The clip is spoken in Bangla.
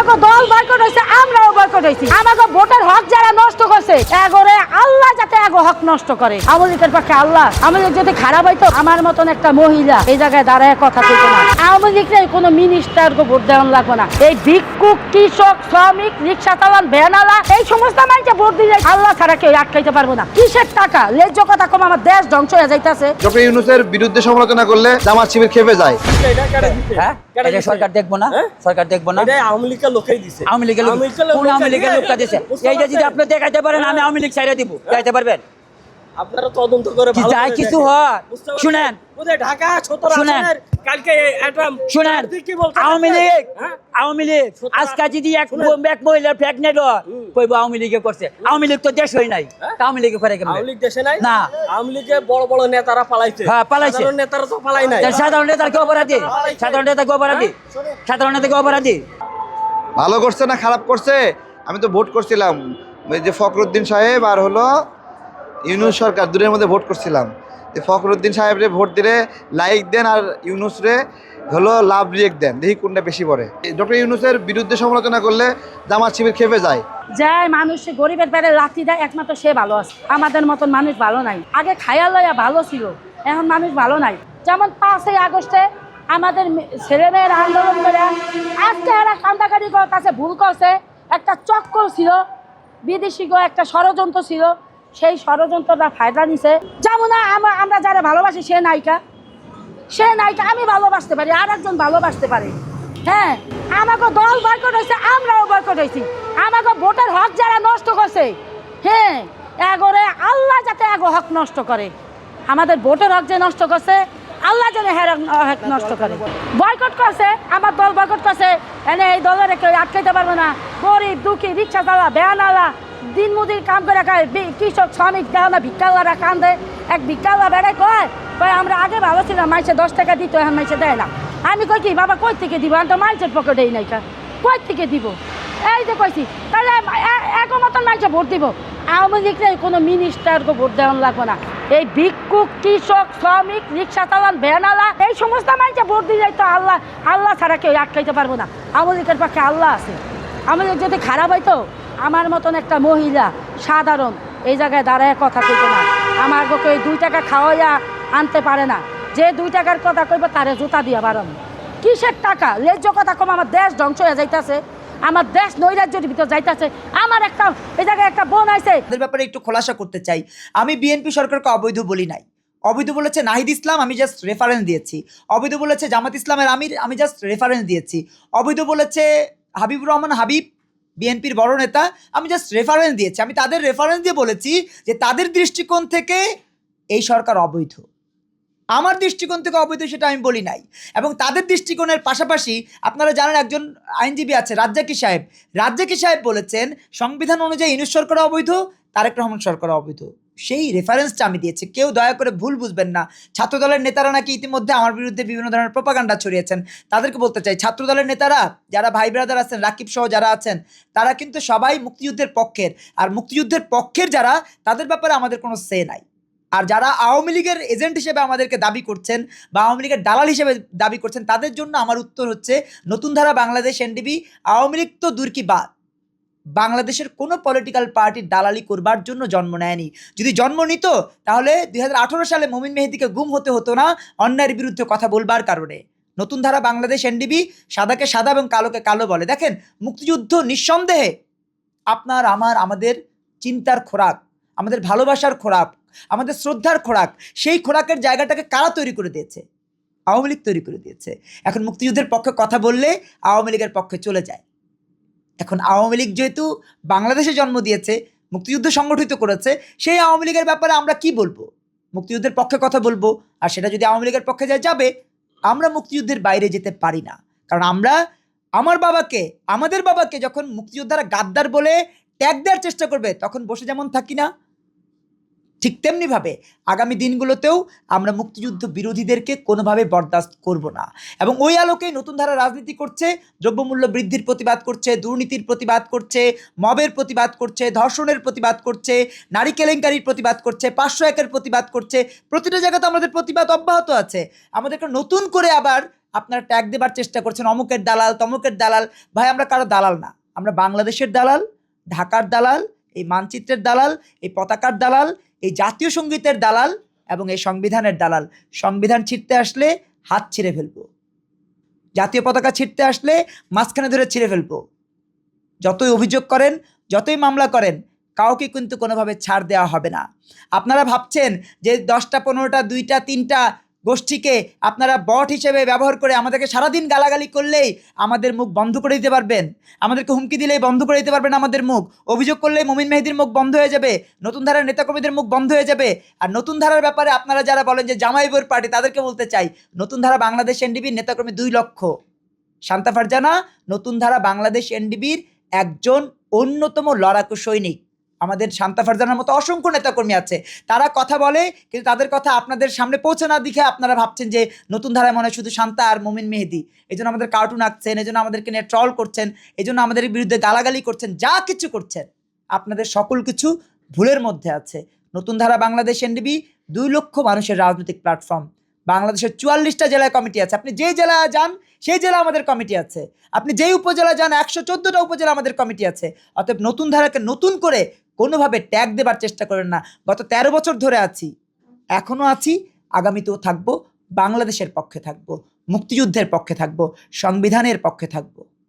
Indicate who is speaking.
Speaker 1: আমাকে দল বয়কট হয়েছে, আমরাও বয়কট হয়েছি। আমাকে ভোটের হক যারা নষ্ট করছে এগোরে আল্লাহ যাতে এগো হক নষ্ট করে। আওয়ামী লীগের পক্ষে আল্লাহ, আওয়ামী লীগ যদি খারাপ হইতো আমার মতন একটা মহিলা এই জায়গায় দাঁড়ায় কথা কইতো না। আওয়ামী লীগের কোনো মিনিস্টারকে ভোট দেওয়ান লাগবে না। এই ভিক্ষুক, কৃষক, শ্রমিক, রিক্সা চালান, ভ্যানালা এই সমস্ত মানুষকে ভোট দিলে আল্লাহ ছাড়া কেউ আটকাইতে পারবো না। কিসের টাকা লেজ্জ কথা কম, আমার দেশ ধ্বংস হয়ে যাইতেছে।
Speaker 2: ডক্টর ইউনূসের বিরুদ্ধে সমালোচনা করলে জামাত শিবির খেপে যায়।
Speaker 3: এটা সরকার দেখবো না, সরকার দেখবো না।
Speaker 4: আওয়ামী লীগের লোকই দিছে,
Speaker 3: আওয়ামী লীগের লোক, কোন আওয়ামী লীগের লোকটা দিছে? এইটা যদি আপনি দেখাইতে পারেন আমি আওয়ামী লীগ ছাইড়া দিব, দেখাইতে পারবেন?
Speaker 4: আপনারা তদন্ত করে
Speaker 3: কি
Speaker 4: ভালো
Speaker 3: যায়
Speaker 4: করে
Speaker 3: কিছু
Speaker 4: দেখেন।
Speaker 3: হয়
Speaker 4: বুঝতে পারছেন?
Speaker 3: শুনেন,
Speaker 4: ওদের ঢাকা 17
Speaker 3: শুনেন।
Speaker 4: আসনের কালকে একটা
Speaker 3: শুনেন,
Speaker 4: কি বলতে
Speaker 3: আওয়ামী
Speaker 4: চাচ্ছেন?
Speaker 3: লীগ,
Speaker 4: হ্যাঁ?
Speaker 3: আওয়ামী লীগ
Speaker 4: সত্তর
Speaker 3: আজকে যদি এক
Speaker 4: শুনেন।
Speaker 3: মহিলার প্রেগনেন্ট হয় কইবো আওয়ামী লীগে করছে। আওয়ামী লীগ তো দেশ হই নাই, আওয়ামী লীগে করে কেমন?
Speaker 4: আওয়ামী লীগ দেশে নাই
Speaker 3: না।
Speaker 4: আওয়ামী লীগে বড় বড় নেতারা পালাইছে।
Speaker 3: হ্যাঁ, পালাইছে।
Speaker 4: সাধারণ নেতারা তো পালাই নাই।
Speaker 3: সাধারণ নেতার কি অপরাধী? সাধারণ নেতা কি অপরাধী? সাধারণ নেতা কি অপরাধী?
Speaker 2: ভালো করছে না খারাপ করছে? আমি তো ভোট করছিলাম, ওই যে ফখরুদ্দিন সাহেব আর হলো ইউনূস সরকার দূরের মধ্যে ভোট করছিলাম। যে ফখরুদ্দিন সাহেবরে ভোট দিলে লাইক দেন আর ইউনূসরে হলো লাভ রিয়েক্ট দেন, দেখি কোনটা বেশি পড়ে। ডক্টর ইউনূসের বিরুদ্ধে সমালোচনা করলে জামাত শিবির খেপে যায়।
Speaker 1: যাই মানুষ গরিবের পেটে লাথি দেয় একমাত্র সে ভালো আছে। আমাদের মতন মানুষ ভালো নাই। আগে খায়া লইয়া ভালো ছিল, এখন মানুষ ভালো নাই। যেমন 5ই আগস্টে আমাদের ছেলেমেয়েরা আন্দোলন করে আজকে এরা কান্দাকাটি কাছে ভুল করছে। একটা চক্কর ছিল, বিদেশি একটা ষড়যন্ত্র ছিল, সেই ষড়যন্ত্রটা ফায়দা নিছে। যেমন আমরা যারা ভালোবাসি সে নায়িকা, সে নায়িকা আমি ভালোবাসতে পারি, আর একজন ভালোবাসতে পারে। হ্যাঁ, আমাকে দল বয়কট হয়েছে, আমরাও বয়কট হয়েছি। আমাকে ভোটের হক যারা নষ্ট করছে, হ্যাঁ এগোরে আল্লাহ যাতে এগো হক নষ্ট করে। আমাদের ভোটের হক যে নষ্ট করছে আল্লাহ যেন হক নষ্ট করে। বয়কট করছে, আমার দল বয়কট করছে, এনে এই দলের কেউ আটকাইতে পারবে না। গরিব দুঃখী, রিক্সা চালা, ভ্যানালা, দিন মুদির কাম করে খায়, কৃষক শ্রমিক দেওয়া না, ভিক্ষাওয়ালারা কান্দে। এক ভিক্ষাওয়ালা বেড়ায় কয় আমরা আগে ভালো ছিলাম, মাইসে 10 টাকা দিত, এখন মাইসে দেয় না। আমি কই কি বাবা কই থেকে দিব, আমি তো মাইসের পকেটেই নাই, কই থেকে দিব? এই যে কইছি তাহলে এখন মতন মাইসে ভোট দিব। আওয়ামী লীগের কোনো মিনিস্টারকে ভোট দেওয়ান লাগবে না। এই ভিক্ষুক, কৃষক, শ্রমিক, রিক্সা চালান, ভ্যানালা এই সমস্ত মানুষে ভোট দিলে তো আল্লাহ ছাড়া কেউ আটকাইতে পারবো না। আওয়ামী লীগের পক্ষে আল্লাহ আছে। আওয়ামী লীগ যদি খারাপ হইতো আমার মতন একটা মহিলা সাধারণ এই জায়গায় দাঁড়ায় কথা কইতো না। আমার কেউ 2 টাকা খাওয়াইয়া আনতে পারে না। যে 2 টাকার কথা কইব তারে জুতা দিয়া বাড়ানো। কিসের টাকা লেজ্জ কথা কম, আমার দেশ ধ্বংস হয়ে যাইতেছে, আমার দেশ নৈরাজ্যের ভিতর যাইতেছে। আমার একটা এই জায়গায় একটা বোন আছে,
Speaker 5: এদের ব্যাপারে একটু খোলাসা করতে চাই। আমি বিএনপি সরকারকে অবৈধ বলি নাই। অবৈধ বলেছে নাহিদ ইসলাম, আমি জাস্ট রেফারেন্স দিয়েছি। অবৈধ বলেছে জামাত ইসলামের আমির, আমি জাস্ট রেফারেন্স দিয়েছি। অবৈধ বলেছে হাবিবুর রহমান হাবিব, বিএনপির বড় নেতা, আমি জাস্ট রেফারেন্স দিয়েছি। আমি তাদের রেফারেন্স দিয়ে বলেছি যে তাদের দৃষ্টিকোণ থেকে এই সরকার অবৈধ। আমার দৃষ্টিকোণ থেকে অবৈধ সেটা আমি বলি নাই। এবং তাদের দৃষ্টিকোণের পাশাপাশি আপনারা জানেন একজন আইনজীবী আছে রাজ্জাকি সাহেব। রাজ্জাকি সাহেব বলেছেন সংবিধান অনুযায়ী ইউনূস সরকার অবৈধ, তারেক রহমান সরকার অবৈধ। সেই রেফারেন্সটা আমি দিয়েছি, কেউ দয়া করে ভুল বুঝবেন না। ছাত্রদলের নেতারা নাকি ইতিমধ্যে আমার বিরুদ্ধে বিভিন্ন ধরনের প্রোপাগান্ডা ছড়িয়েছেন। তাদেরকে বলতে চাই, ছাত্রদলের নেতারা যারা ভাই ব্রাদার আছেন, রাকিব সহ যারা আছেন, তারা কিন্তু সবাই মুক্তিযুদ্ধের পক্ষের। আর মুক্তিযুদ্ধের পক্ষের যারা, তাদের ব্যাপারে আমাদের কোনো সে নাই। আর যারা আওয়ামী লীগের এজেন্ট হিসেবে আমাদেরকে দাবি করছেন বা আওয়ামী লীগের দালাল হিসেবে দাবি করছেন, তাদের জন্য আমার উত্তর হচ্ছে নতুন ধারা বাংলাদেশ এনডিবি আওয়ামী লীগ তো দূর কি বাদ, বাংলাদেশের কোনো পলিটিক্যাল পার্টির দালালি করবার জন্য জন্ম নেয়নি। যদি জন্ম নিত তাহলে 2018 সালে মমিন মেহেদীকে গুম হতে হতো না অন্যায়ের বিরুদ্ধে কথা বলবার কারণে। নতুন ধারা বাংলাদেশ এনডিবি সাদাকে সাদা এবং কালোকে কালো বলে। দেখেন, মুক্তিযুদ্ধ নিঃসন্দেহে আপনার আমাদের চিন্তার খোরাক, আমাদের ভালোবাসার খোরাক, আমাদের শ্রদ্ধার খোরাক। সেই খোরাকের জায়গাটাকে কারা তৈরি করে দিয়েছে? আওয়ামী লীগ তৈরি করে দিয়েছে। এখন মুক্তিযুদ্ধের পক্ষে কথা বললে আওয়ামী লীগের পক্ষে চলে যায়। এখন আওয়ামী লীগ যেহেতু বাংলাদেশে জন্ম দিয়েছে, মুক্তিযুদ্ধ সংগঠিত করেছে, সেই আওয়ামী লীগের ব্যাপারে আমরা কি বলবো? মুক্তিযুদ্ধের পক্ষে কথা বলবো। আর সেটা যদি আওয়ামী লীগের পক্ষে যাবে, আমরা মুক্তিযুদ্ধের বাইরে যেতে পারি না। কারণ আমরা আমাদের বাবাকে যখন মুক্তিযোদ্ধারা গাদ্দার বলে ট্যাগ দেওয়ার চেষ্টা করবে, তখন বসে যেমন থাকি না, ঠিক তেমনিভাবে আগামী দিনগুলোতেও আমরা মুক্তিযুদ্ধ বিরোধীদেরকে কোনোভাবে বরদাস্ত করব না। এবং ওই আলোকেই নতুন ধারা রাজনীতি করছে, দ্রব্যমূল্য বৃদ্ধির প্রতিবাদ করছে, দুর্নীতির প্রতিবাদ করছে, মবের প্রতিবাদ করছে, ধর্ষণের প্রতিবাদ করছে, নারী কেলেঙ্কারির প্রতিবাদ করছে, 501-এর প্রতিবাদ করছে। প্রতিটা জায়গাতে আমাদের প্রতিবাদ অব্যাহত আছে। আমাদেরকে নতুন করে আবার আপনারা ট্যাগ দেবার চেষ্টা করছেন অমুকের দালাল তমুকের দালাল। ভাই আমরা কারো দালাল না, আমরা বাংলাদেশের দালাল, ঢাকার দালাল, এই মানচিত্রের দালাল, এই পতাকার দালাল, এই জাতীয় সঙ্গীতের দালাল এবং এই সংবিধানের দালাল। সংবিধান ছিঁড়তে আসলে হাত ছিঁড়ে ফেলবো, জাতীয় পতাকা ছিঁড়তে আসলে মাঝখানে ধরে ছিঁড়ে ফেলবো। যতই অভিযোগ করেন, যতই মামলা করেন, কাউকে কিন্তু কোনোভাবে ছাড় দেওয়া হবে না। আপনারা ভাবছেন যে 10টা 15টা 2টা 3টা গোষ্ঠীকে আপনারা বট হিসেবে ব্যবহার করে আমাদেরকে সারাদিন গালাগালি করলেই আমাদের মুখ বন্ধ করে দিতে পারবেন, আমাদেরকে হুমকি দিলেই বন্ধ করে দিতে পারবেন আমাদের মুখ, অভিযোগ করলেই মমিন মেহেদীর মুখ বন্ধ হয়ে যাবে, নতুন ধারার নেতাকর্মীদের মুখ বন্ধ হয়ে যাবে। আর নতুন ধারার ব্যাপারে আপনারা যারা বলেন যে জামাই বউয়ের পার্টি, তাদেরকে বলতে চাই নতুন ধারা বাংলাদেশ এনডিবির নেতাকর্মী 2 লক্ষ। শান্তা ফারজানা নতুন ধারা বাংলাদেশ এনডিবির একজন অন্যতম লড়াকু সৈনিক। আমাদের শান্তা ফারজানার মতো অসংখ্য নেতাকর্মী আছে, তারা কথা বলে কিন্তু তাদের কথা আপনাদের সামনে পৌঁছে না দেখে আপনারা ভাবছেন যে নতুন ধারায় মনে হয় শুধু শান্তা আর মমিন মেহেদী। এই জন্য আমাদের কার্টুন আঁকছেন, এই জন্য আমাদেরকে নিয়ে ট্রল করছেন, এই জন্য আমাদের বিরুদ্ধে গালাগালি করছেন, যা কিছু করছেন আপনাদের সকল কিছু ভুলের মধ্যে আছে। নতুন ধারা বাংলাদেশ এনডিবি 2 লক্ষ মানুষের রাজনৈতিক প্ল্যাটফর্ম। বাংলাদেশের 44টা জেলায় কমিটি আছে, আপনি যে জেলা যান সেই জেলা আমাদের কমিটি আছে, আপনি যেই উপজেলা যান 114টা উপজেলা আমাদের কমিটি আছে। অতএব নতুন ধারাকে নতুন করে কোনোভাবে ট্যাগ দেবার চেষ্টা করেন না। গত 13 বছর ধরে আছি, এখনও আছি, আগামীতেও থাকবো, বাংলাদেশের পক্ষে থাকবো, মুক্তিযুদ্ধের পক্ষে থাকবো, সংবিধানের পক্ষে থাকবো।